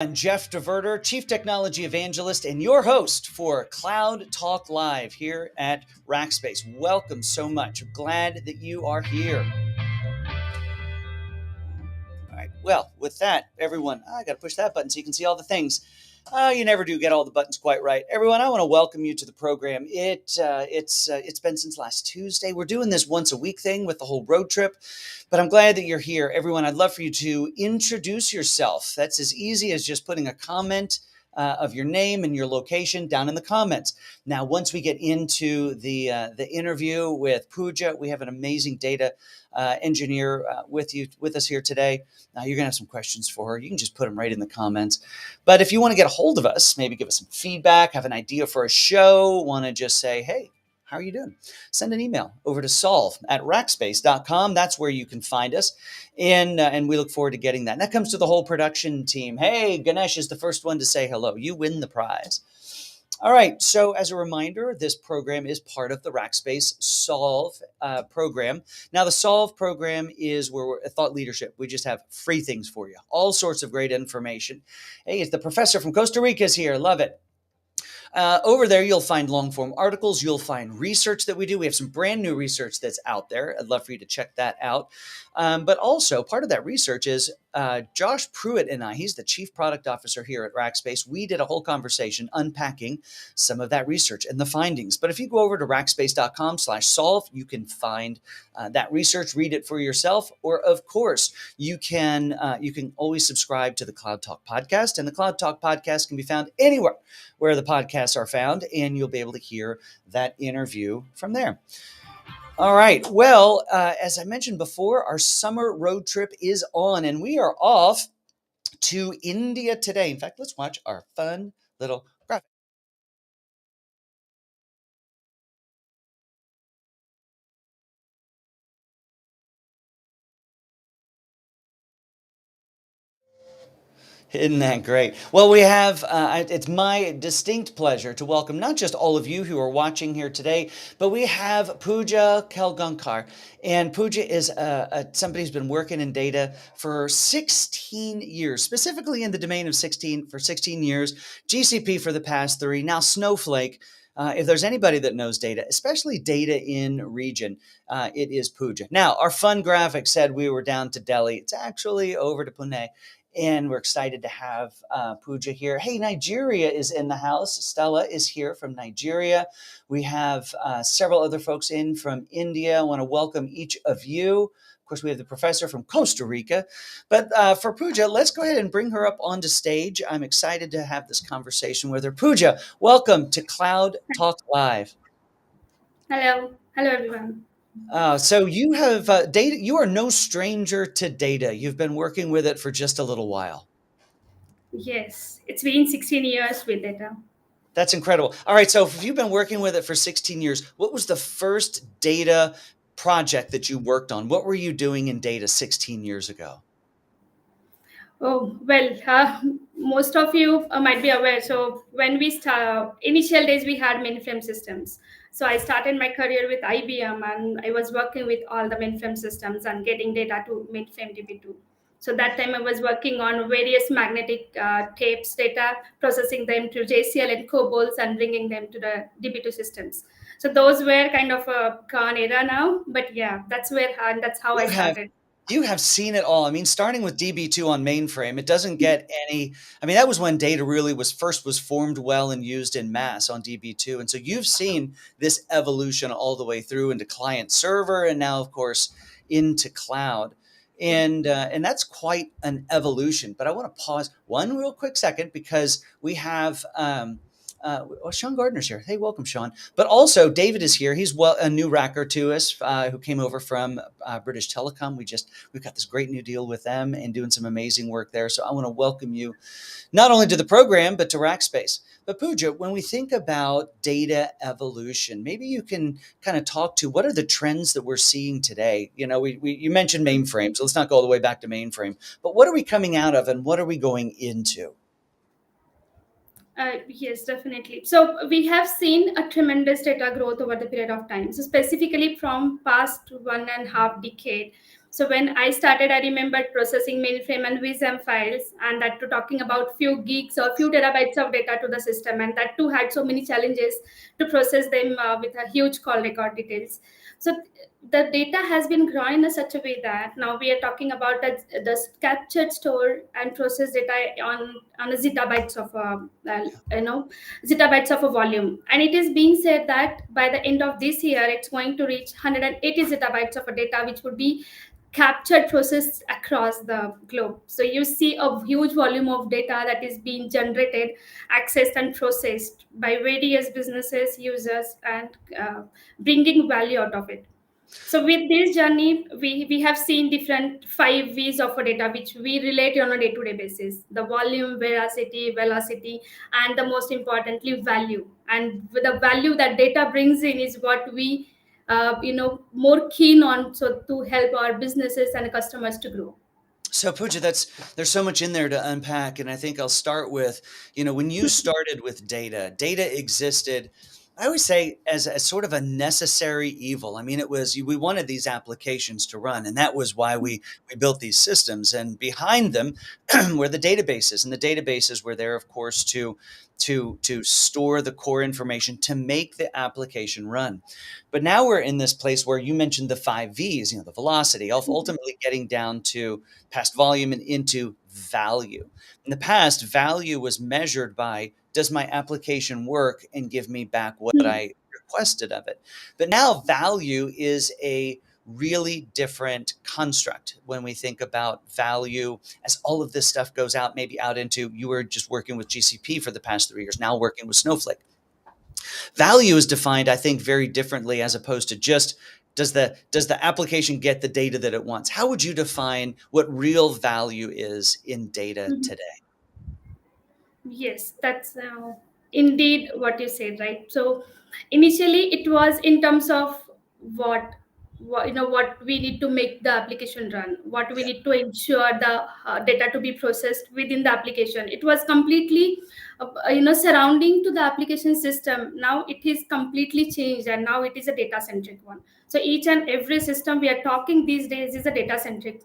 I'm Jeff Diverter, Chief Technology Evangelist, and your host for Cloud Talk Live here at Rackspace. Welcome so much. I'm glad that you are here. All right. Well, with that, everyone, I got to push that button so you can see all the things. You never do get all the buttons quite right. Everyone, I want to welcome you to the program. It's been since last Tuesday. We're doing this once a week thing with the whole road trip, but I'm glad that you're here. Everyone, I'd love for you to introduce yourself. That's as easy as just putting a comment of your name and your location down in the comments. Now, once we get into the interview with Pooja, we have an amazing data engineer with us here today. You're going to have some questions for her. You can just put them right in the comments. But if you want to get a hold of us, maybe give us some feedback, have an idea for a show, want to just say, hey, how are you doing? Send an email over to solve@rackspace.com. That's where you can find us. And we look forward to getting that. And that comes to the whole production team. Hey, Ganesh is the first one to say hello. You win the prize. All right. So as a reminder, this program is part of the Rackspace Solve program. Now, the Solve program is where we're thought leadership. We just have free things for you, all sorts of great information. Hey, it's the professor from Costa Rica is here. Love it. Over there, you'll find long-form articles. You'll find research that we do. We have some brand new research that's out there. I'd love for you to check that out. But also, part of that research is Josh Pruitt and I, he's the Chief Product Officer here at Rackspace. We did a whole conversation unpacking some of that research and the findings. But if you go over to rackspace.com/solve, you can find that research, read it for yourself. Or, of course, you can always subscribe to the Cloud Talk podcast. And the Cloud Talk podcast can be found anywhere where the podcasts are found, and you'll be able to hear that interview from there. All right. Well, as I mentioned before, our summer road trip is on, and we are off to India today. In fact, let's watch our fun little graphic. Isn't that great? Well, we have, it's my distinct pleasure to welcome not just all of you who are watching here today, but we have Pooja Kelgaonkar. And Pooja is somebody who's been working in data for 16 years, specifically in the domain of 16 years, GCP for the past 3, now Snowflake. If there's anybody that knows data, especially data in region, it is Pooja. Now, our fun graphic said we were down to Delhi. It's actually over to Pune. And we're excited to have Pooja here. Hey, Nigeria is in the house. Stella is here from Nigeria. We have several other folks in from India. I want to welcome each of you. Of course, we have the professor from Costa Rica. But for Pooja, let's go ahead and bring her up onto stage. I'm excited to have this conversation with her. Pooja, welcome to Cloud Talk Live. Hello. Hello, everyone. So you have data. You are no stranger to data. You've been working with it for just a little while. Yes, it's been 16 years with data. That's incredible. All right. So if you've been working with it for 16 years, what was the first data project that you worked on? What were you doing in data 16 years ago? Oh, well, most of you might be aware. So when we start, initial days, we had mainframe systems. So I started my career with IBM and I was working with all the mainframe systems and getting data to mainframe DB2. So that time I was working on various magnetic tapes data, processing them to JCL and COBOLs and bringing them to the DB2 systems. So those were kind of a gone era now, but yeah, that's how I You have started. you have seen it all. I mean, starting with DB2 on mainframe, it doesn't get any. I mean, that was when data really was formed well and used in mass on DB2, and so you've seen this evolution all the way through into client server, and now, of course, into cloud. And that's quite an evolution. But I want to pause one real quick second because we have Sean Gardner's here. Hey, welcome, Sean. But also, David is here. He's a new racker to us who came over from British Telecom. We've got this great new deal with them and doing some amazing work there. So I want to welcome you not only to the program, but to Rackspace. But Pooja, when we think about data evolution, maybe you can kind of talk to what are the trends that we're seeing today? You know, you mentioned mainframe, so let's not go all the way back to mainframe. But what are we coming out of and what are we going into? Yes, definitely. So we have seen a tremendous data growth over the period of time. So specifically from past 1.5 decade, So when I started, I remembered processing mainframe and vsm files, and that to talking about few gigs or few terabytes of data to the system, and that too had so many challenges to process them with a huge call record details. So the data has been grown in such a way that now we are talking about the captured, store, and processed data on a zettabytes of you know zettabytes of a volume, and it is being said that by the end of this year it's going to reach 180 zettabytes of a data, which would be captured, processed across the globe. So you see a huge volume of data that is being generated, accessed, and processed by various businesses, users, and bringing value out of it. So with this journey, we have seen different 5 V's of a data which we relate on a day-to-day basis: the volume, veracity, velocity, and the most importantly, value. And with the value that data brings in is what we more keen on, so to help our businesses and customers to grow. So Pooja, there's so much in there to unpack, and I think I'll start with, when you started with data, data existed, I always say, as sort of a necessary evil. I mean, it was we wanted these applications to run, and that was why we built these systems. And behind them were the databases, and the databases were there, of course, to store the core information to make the application run. But now we're in this place where you mentioned the 5 V's, the velocity, ultimately getting down to past volume and into value. In the past, value was measured by, does my application work and give me back what I requested of it? But now value is a really different construct when we think about value as all of this stuff goes out, maybe out into, you were just working with GCP for the past 3 years, now working with Snowflake. Value is defined, I think, very differently as opposed to just does the application get the data that it wants? How would you define what real value is in data Mhm. today? Yes, that's indeed what you said, right? So initially, it was in terms of what, what we need to make the application run, what we Yeah. need to ensure the data to be processed within the application. It was completely, surrounding to the application system. Now it is completely changed, and now it is a data centric one. So each and every system we are talking these days is a data centric,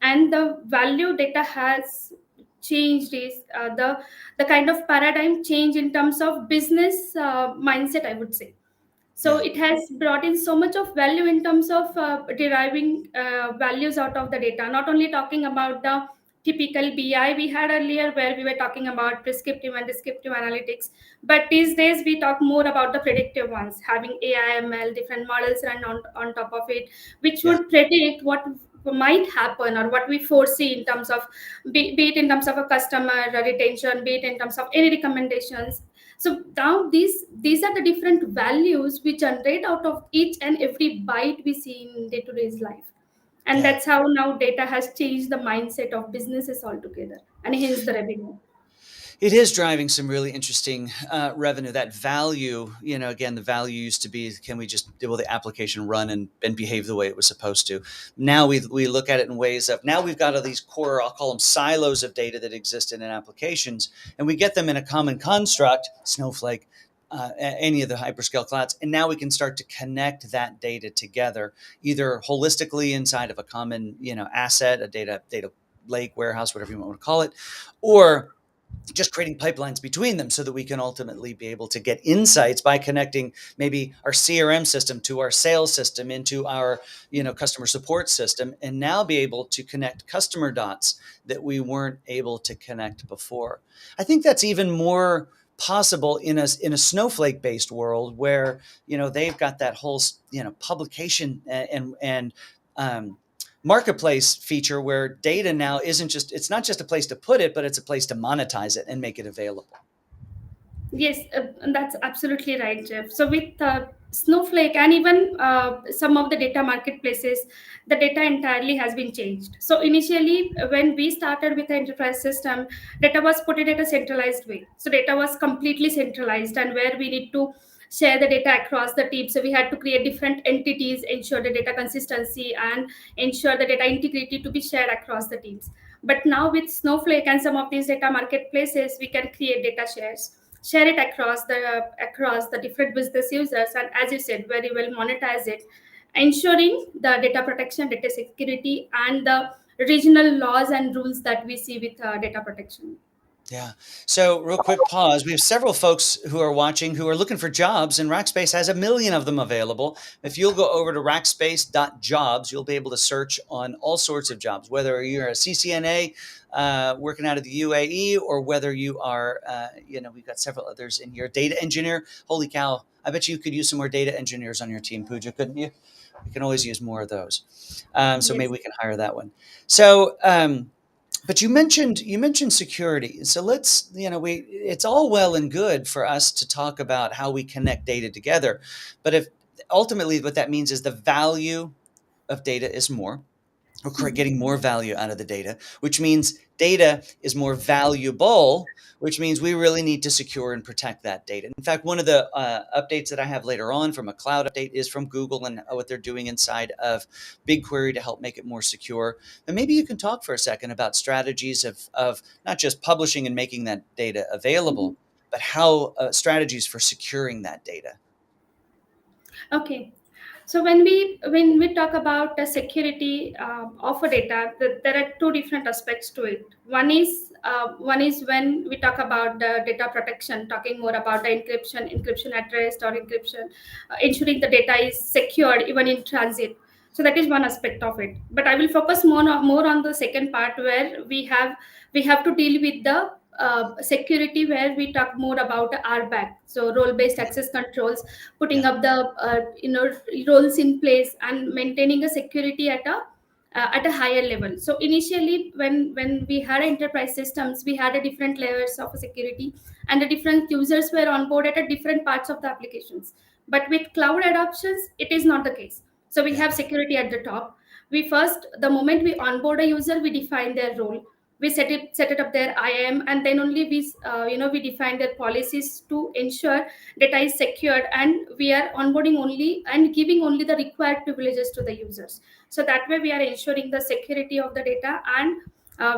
and the value data has changed is the kind of paradigm change in terms of business mindset, I would say. So Yeah. it has brought in so much of value in terms of deriving values out of the data, not only talking about the typical bi we had earlier, where we were talking about prescriptive and descriptive analytics, but these days we talk more about the predictive ones, having AI/ML different models run on top of it, which Yeah. would predict what might happen or what we foresee in terms of, be it in terms of a customer retention, be it in terms of any recommendations. So now these are the different values we generate out of each and every byte we see in day to day's life, and Yeah. that's how now data has changed the mindset of businesses altogether, and hence the revenue. It is driving some really interesting revenue. That value, again, the value used to be, can we just, will the application run and behave the way it was supposed to? Now we look at it in ways of, now we've got all these core, I'll call them silos of data that exist in applications, and we get them in a common construct, Snowflake, any of the hyperscale clouds, and now we can start to connect that data together, either holistically inside of a common, asset, a data lake, warehouse, whatever you want to call it, or just creating pipelines between them so that we can ultimately be able to get insights by connecting maybe our CRM system to our sales system into our customer support system, and now be able to connect customer dots that we weren't able to connect before. I think that's even more possible in a Snowflake based world where they've got that whole publication and marketplace feature where data now it's not just a place to put it, but it's a place to monetize it and make it available. Yes, that's absolutely right, Jeff. So with Snowflake and even some of the data marketplaces, the data entirely has been changed. So initially, when we started with the enterprise system, data was put in at a centralized way. So data was completely centralized, and where we need to share the data across the team. So we had to create different entities, ensure the data consistency, and ensure the data integrity to be shared across the teams. But now with Snowflake and some of these data marketplaces, we can create data shares, share it across the different business users, and as you said, very well monetize it, ensuring the data protection, data security, and the regional laws and rules that we see with data protection. Yeah. So, real quick pause. We have several folks who are watching who are looking for jobs, and Rackspace has a million of them available. If you'll go over to rackspace.jobs, you'll be able to search on all sorts of jobs, whether you're a CCNA working out of the UAE, or whether you are, we've got several others in here. Data engineer. Holy cow. I bet you could use some more data engineers on your team, Pooja, couldn't you? We can always use more of those. So Yes. maybe we can hire that one. So, but you mentioned security. So let's, we it's all well and good for us to talk about how we connect data together, but if ultimately what that means is the value of data is more, we're Mhm. getting more value out of the data, which means data is more valuable, which means we really need to secure and protect that data. In fact, one of the updates that I have later on from a cloud update is from Google and what they're doing inside of BigQuery to help make it more secure. And maybe you can talk for a second about strategies of not just publishing and making that data Mhm. available, but how strategies for securing that data. Okay. So when we talk about the security of a data, there are two different aspects to it. One is when we talk about the data protection, talking more about the encryption at rest, or encryption, ensuring the data is secured even in transit. So that is one aspect of it. But I will focus more on the second part, where we have to deal with the security, where we talk more about RBAC, so role based access controls, putting Yeah. up the roles in place and maintaining a security at a higher level. So initially, when we had enterprise systems, we had a different layers of security, and the different users were onboarded at different parts of the applications. But with cloud adoptions, it is not the case. So we Yeah. have security at the top. The moment we onboard a user, we define their role, we set it up their IAM, and then only we define their policies to ensure data is secured, and we are onboarding only and giving only the required privileges to the users. So that way we are ensuring the security of the data, and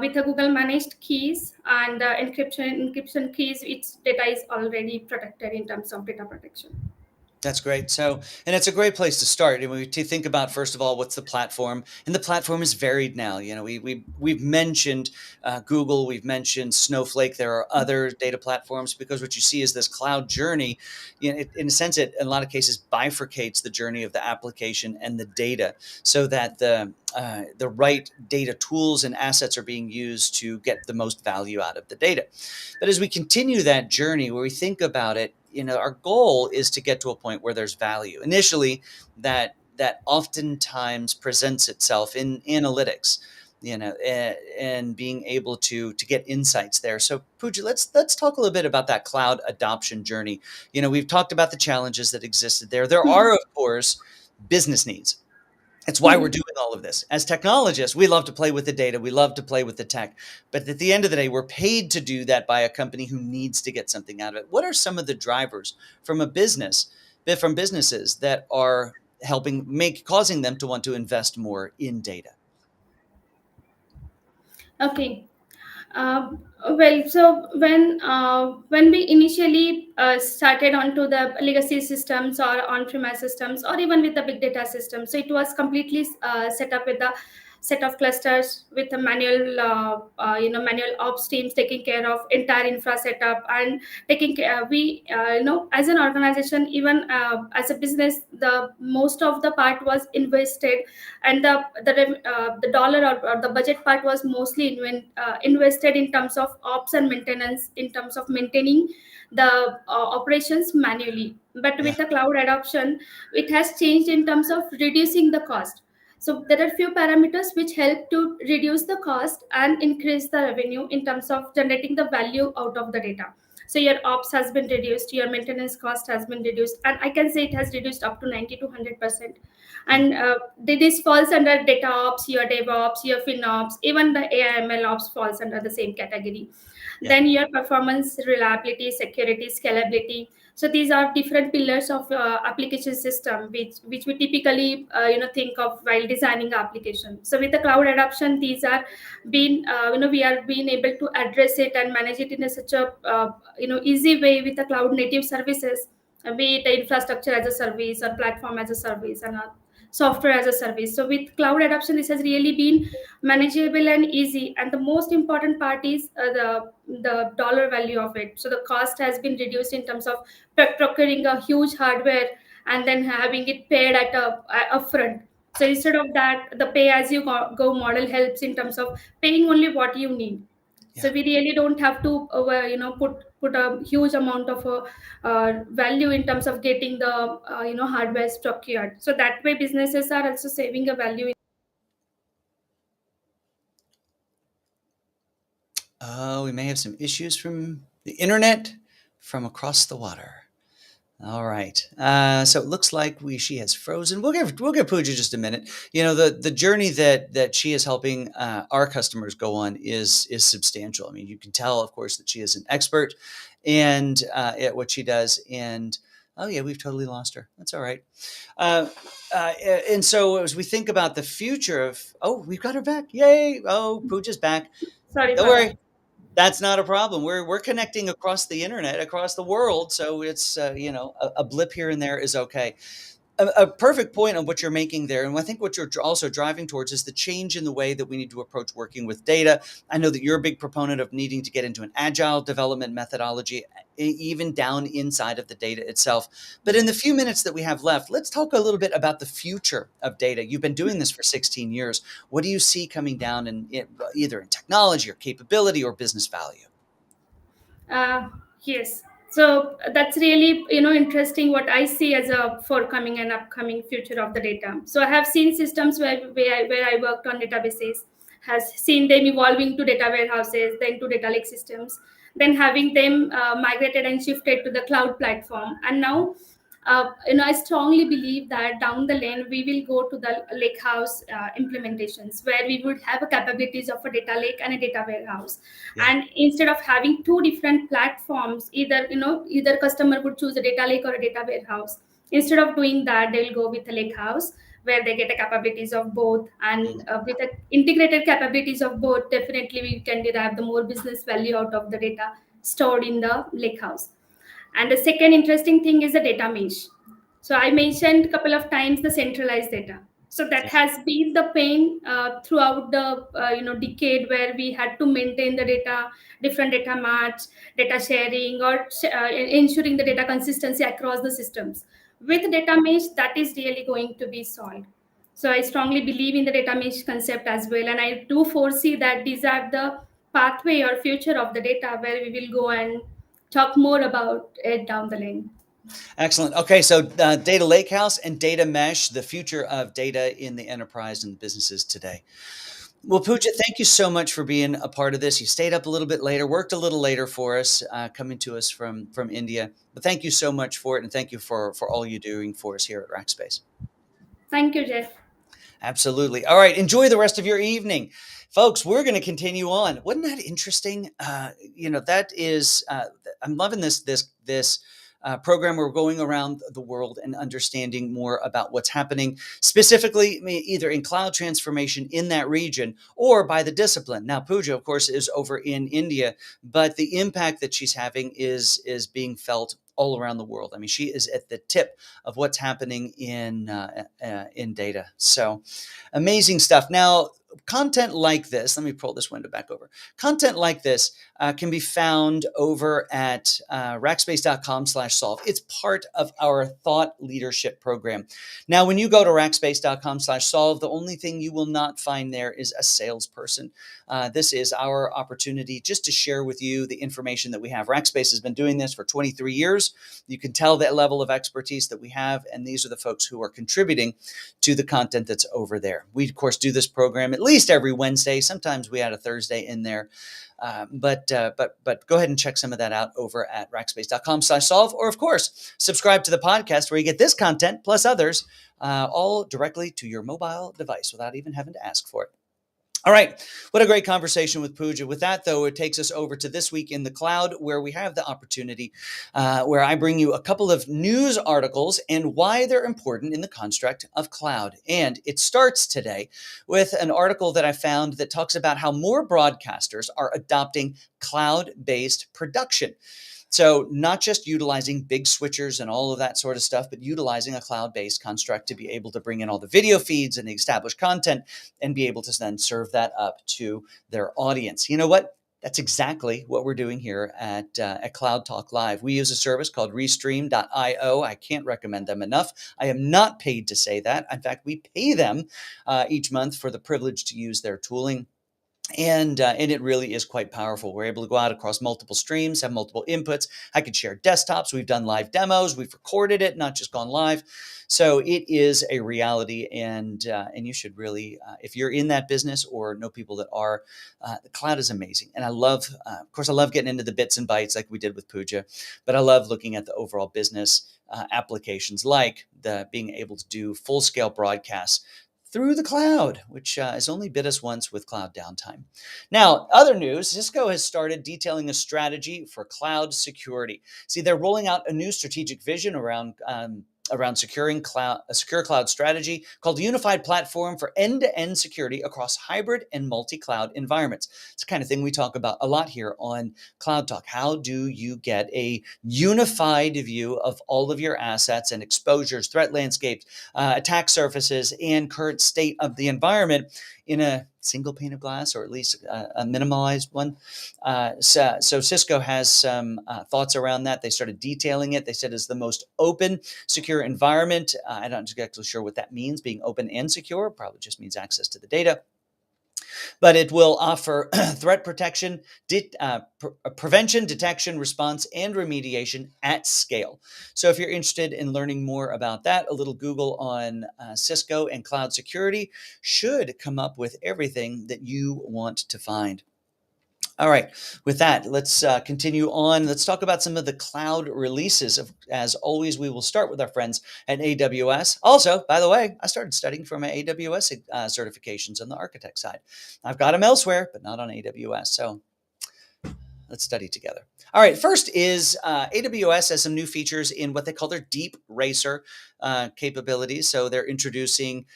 with the Google managed keys and encryption keys, its data is already protected in terms of data protection. That's great. So, and it's a great place to start. And we to think about first of all, what's the platform? And the platform is varied now. We've mentioned Google, we've mentioned Snowflake. There are other data platforms because what you see is this cloud journey. In a sense, it in a lot of cases bifurcates the journey of the application and the data, so that the right data tools and assets are being used to get the most value out of the data. But as we continue that journey, where we think about it, our goal is to get to a point where there's value. Initially, that oftentimes presents itself in analytics, and being able to get insights there. So, Pooja, let's talk a little bit about that cloud adoption journey. We've talked about the challenges that existed there. There are, of course, business needs. It's why we're doing all of this. As technologists, we love to play with the data. We love to play with the tech. But at the end of the day, we're paid to do that by a company who needs to get something out of it. What are some of the drivers from from businesses that are causing them to want to invest more in data? Okay. Well, so when we initially started onto the legacy systems or on-premise systems, or even with the big data systems, so it was completely set up with the set of clusters with the manual ops teams taking care of entire infra setup, and taking care. We as an organization, even as a business, the most of the part was invested, and the dollar, or the budget part was mostly invested in terms of ops and maintenance, in terms of maintaining the operations manually. But Yeah. with the cloud adoption, it has changed in terms of reducing the cost. So there are few parameters which help to reduce the cost and increase the revenue in terms of generating the value out of the data. So your ops has been reduced, your maintenance cost has been reduced, and I can say it has reduced up to 90 to 100%. Hmm. And this falls under data ops, your DevOps, your FinOps, even the AIML ops falls under the same category. Yeah. Then your performance, reliability, security, scalability. So these are different pillars of application system, which we typically think of while designing application. So with the cloud adoption, these are being we are being able to address it and manage it in a such a easy way with the cloud native services, be it the infrastructure as a service or platform as a service, and all. software as a service. So with cloud adoption, this has really been manageable and easy. And the most important part is the dollar value of it. So the cost has been reduced in terms of procuring a huge hardware and then having it paid at a upfront. So instead of that, the pay as you go model helps in terms of paying only what you need. Yeah. So we really don't have to put a huge amount of value in terms of getting the hardware procured. So that way businesses are also saving a value. Oh, we may have some issues from the internet from across the water. All right. So it looks like she has frozen. We'll give Pooja just a minute. The journey that she is helping our customers go on is substantial. I mean, you can tell, of course, that she is an expert and at what she does. And oh yeah, we've totally lost her. That's all right. Uh, and so as we think about the future we've got her back. Yay! Oh, Pooja's back. Sorry Don't for worry. that. That's not a problem. We're connecting across the internet, across the world, so it's a blip here and there is okay. A perfect point on what you're making there, and I think what you're also driving towards is the change in the way that we need to approach working with data. I know that you're a big proponent of needing to get into an agile development methodology, even down inside of the data itself. But in the few minutes that we have left, let's talk a little bit about the future of data. You've been doing this for 16 years. What do you see coming down either in technology or capability or business value? Yes. So that's really interesting what I see as a forthcoming and upcoming future of the data. So I have seen systems where I worked on databases, has seen them evolving to data warehouses, then to data lake systems, then having them migrated and shifted to the cloud platform. And now I strongly believe that down the lane we will go to the lake house implementations where we would have a capabilities of a data lake and a data warehouse. Yeah. And instead of having two different platforms, either customer would choose a data lake or a data warehouse. Instead of doing that, they'll go with a lake house where they get the capabilities of both. And with the integrated capabilities of both, definitely we can derive the more business value out of the data stored in the lake house. And the second interesting thing is the data mesh. So I mentioned a couple of times the centralized data. So that Yeah. has been the pain throughout the decade where we had to maintain the data, different data match, data sharing, or ensuring the data consistency across the systems. With data mesh, that is really going to be solved. So I strongly believe in the data mesh concept as well, and I do foresee that these are the pathway or future of the data where we will go and talk more about it down the lane. Excellent. Okay, so data lakehouse and data mesh, the future of data in the enterprise and businesses today. Well, Pooja, thank you so much for being a part of this. You stayed up a little bit later, worked a little later for us, coming to us from India. But thank you so much for it, and thank you for all you're doing for us here at Rackspace. Thank you, Jeff. Absolutely. All right. Enjoy the rest of your evening. Folks, we're going to continue on. Wasn't that interesting? That is, I'm loving this program. We're going around the world and understanding more about what's happening, specifically either in cloud transformation in that region or by the discipline. Now, Pooja, of course, is over in India, but the impact that she's having is being felt all around the world. I mean, she is at the tip of what's happening in data. So amazing stuff. Now, content like this, let me pull this window back over. Content like this can be found over at rackspace.com/solve. It's part of our thought leadership program. Now, when you go to rackspace.com/solve, the only thing you will not find there is a salesperson. This is our opportunity just to share with you the information that we have. Rackspace has been doing this for 23 years. You can tell that level of expertise that we have, and these are the folks who are contributing to the content that's over there. We, of course, do this program at least every Wednesday. Sometimes we add a Thursday in there. But go ahead and check some of that out over at rackspace.com/solve, or of course, subscribe to the podcast where you get this content plus others, all directly to your mobile device without even having to ask for it. All right. What a great conversation with Pooja. With that, though, it takes us over to this week in the cloud, where we have the opportunity where I bring you a couple of news articles and why they're important in the construct of cloud. And it starts today with an article that I found that talks about how more broadcasters are adopting cloud-based production. So, not just utilizing big switchers and all of that sort of stuff, but utilizing a cloud based construct to be able to bring in all the video feeds and the established content and be able to then serve that up to their audience. You know what? That's exactly what we're doing here at Cloud Talk Live. We use a service called Restream.io. I can't recommend them enough. I am not paid to say that. In fact, we pay them each month for the privilege to use their tooling. And it really is quite powerful. We're able to go out across multiple streams, have multiple inputs. I can share desktops. We've done live demos. We've recorded it, not just gone live. So it is a reality, and you should really, if you're in that business or know people that are, the cloud is amazing. And I love, of course, I love getting into the bits and bytes like we did with Pooja, but I love looking at the overall business applications, like the being able to do full scale broadcasts through the cloud, which has only bit us once with cloud downtime. Now, other news, Cisco has started detailing a strategy for cloud security. See, they're rolling out a new strategic vision around securing a secure cloud strategy called the Unified Platform for End-to-End Security across hybrid and multi-cloud environments. It's the kind of thing we talk about a lot here on Cloud Talk. How do you get a unified view of all of your assets and exposures, threat landscapes, attack surfaces, and current state of the environment in a single pane of glass, or at least a minimalized one? So Cisco has some thoughts around that. They started detailing it. They said it's the most open, secure environment. I'm not exactly sure what that means, being open and secure. Probably just means access to the data. But it will offer threat protection, prevention, detection, response, and remediation at scale. So if you're interested in learning more about that, a little Google on Cisco and cloud security should come up with everything that you want to find. All right, with that, let's continue on. Let's talk about some of the cloud releases. As always, we will start with our friends at AWS. Also, by the way, I started studying for my AWS certifications on the architect side. I've got them elsewhere, but not on AWS. So let's study together. All right, first is AWS has some new features in what they call their Deep Racer capabilities. So they're introducing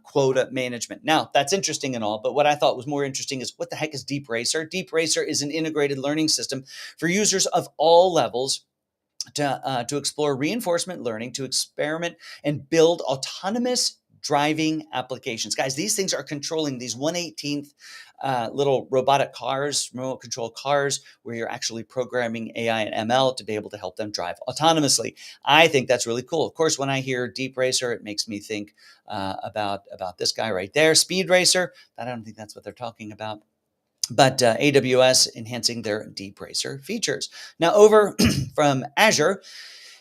quota management. Now, that's interesting and all, but what I thought was more interesting is, what the heck is Deep Racer? Deep Racer is an integrated learning system for users of all levels to explore reinforcement learning, to experiment and build autonomous driving applications. Guys, these things are controlling these 1/18th little robotic cars, remote control cars, where you're actually programming AI and ML to be able to help them drive autonomously. I think that's really cool. Of course, when I hear Deep Racer, it makes me think about this guy right there, Speed Racer. I don't think that's what they're talking about. But AWS enhancing their Deep Racer features. Now, over from Azure,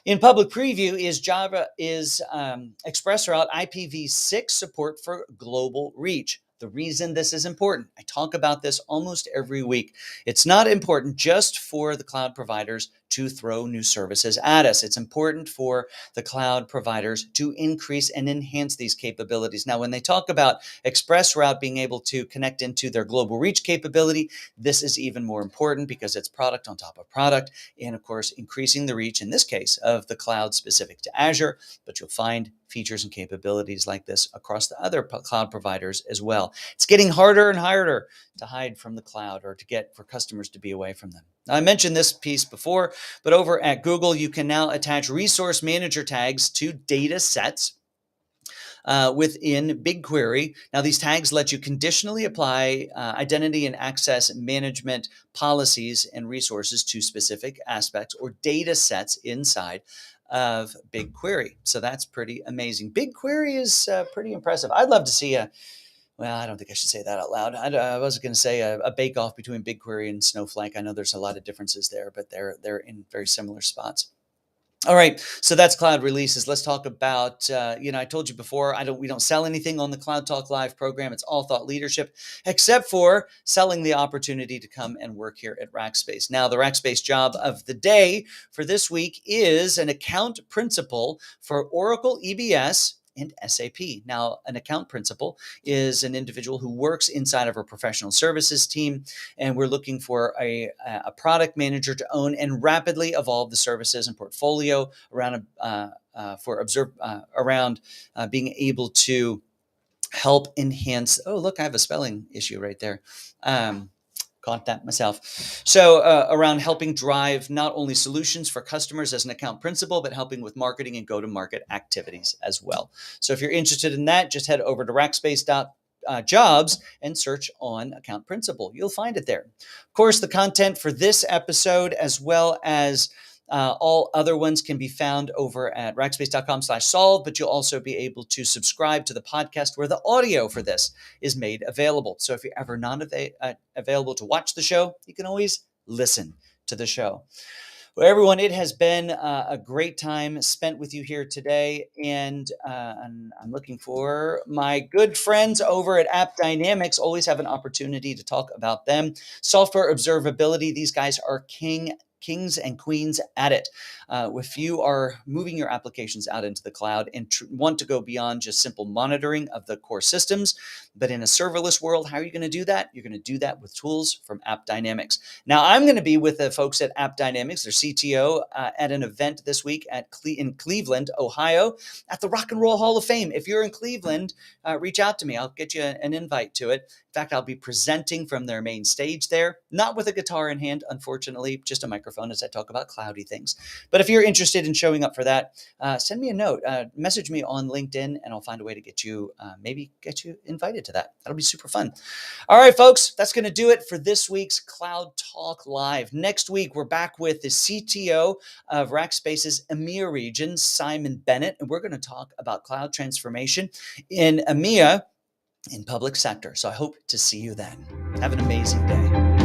in public preview is ExpressRoute IPv6 support for global reach. The reason this is important, I talk about this almost every week. It's not important just for the cloud providers to throw new services at us. It's important for the cloud providers to increase and enhance these capabilities. Now, when they talk about ExpressRoute being able to connect into their global reach capability, this is even more important because it's product on top of product, and of course, increasing the reach, in this case, of the cloud specific to Azure, but you'll find features and capabilities like this across the other cloud providers as well. It's getting harder and harder to hide from the cloud, or to get for customers to be away from them. Now, I mentioned this piece before, but over at Google, you can now attach resource manager tags to data sets within Bigquery. Now, these tags let you conditionally apply identity and access management policies and resources to specific aspects or data sets inside of Bigquery. So that's pretty amazing. Bigquery is pretty impressive. I'd love to see well, I don't think I should say that out loud. I was going to say a bake-off between BigQuery and Snowflake. I know there's a lot of differences there, but they're in very similar spots. All right, so that's cloud releases. Let's talk about, I told you before, we don't sell anything on the Cloud Talk Live program. It's all thought leadership, except for selling the opportunity to come and work here at Rackspace. Now, the Rackspace job of the day for this week is an account principal for Oracle EBS and SAP. Now, an account principal is an individual who works inside of a professional services team, and we're looking for a product manager to own and rapidly evolve the services and portfolio around being able to help enhance. Oh, look, I have a spelling issue right there. Caught that myself. So around helping drive not only solutions for customers as an account principal, but helping with marketing and go-to-market activities as well. So if you're interested in that, just head over to Rackspace.jobs and search on account principal. You'll find it there. Of course, the content for this episode, as well as all other ones, can be found over at rackspace.com/solve, but you'll also be able to subscribe to the podcast where the audio for this is made available. So if you're ever not available to watch the show, you can always listen to the show. Well, everyone, it has been a great time spent with you here today, and I'm looking for my good friends over at App Dynamics. Always have an opportunity to talk about them. Software observability, these guys are kings and queens at it. If you are moving your applications out into the cloud and want to go beyond just simple monitoring of the core systems, but in a serverless world, how are you going to do that? You're going to do that with tools from App Dynamics. Now, I'm going to be with the folks at App Dynamics, their CTO, at an event this week in Cleveland, Ohio, at the Rock and Roll Hall of Fame. If you're in Cleveland, reach out to me. I'll get you an invite to it. In fact, I'll be presenting from their main stage there, not with a guitar in hand, unfortunately, just a microphone as I talk about cloudy things. But if you're interested in showing up for that, send me a note, message me on LinkedIn, and I'll find a way to get you invited to that. That'll be super fun. All right, folks, that's going to do it for this week's Cloud Talk Live. Next week, we're back with the CTO of Rackspace's EMEA region, Simon Bennett, and we're going to talk about cloud transformation in EMEA in public sector. So I hope to see you then. Have an amazing day.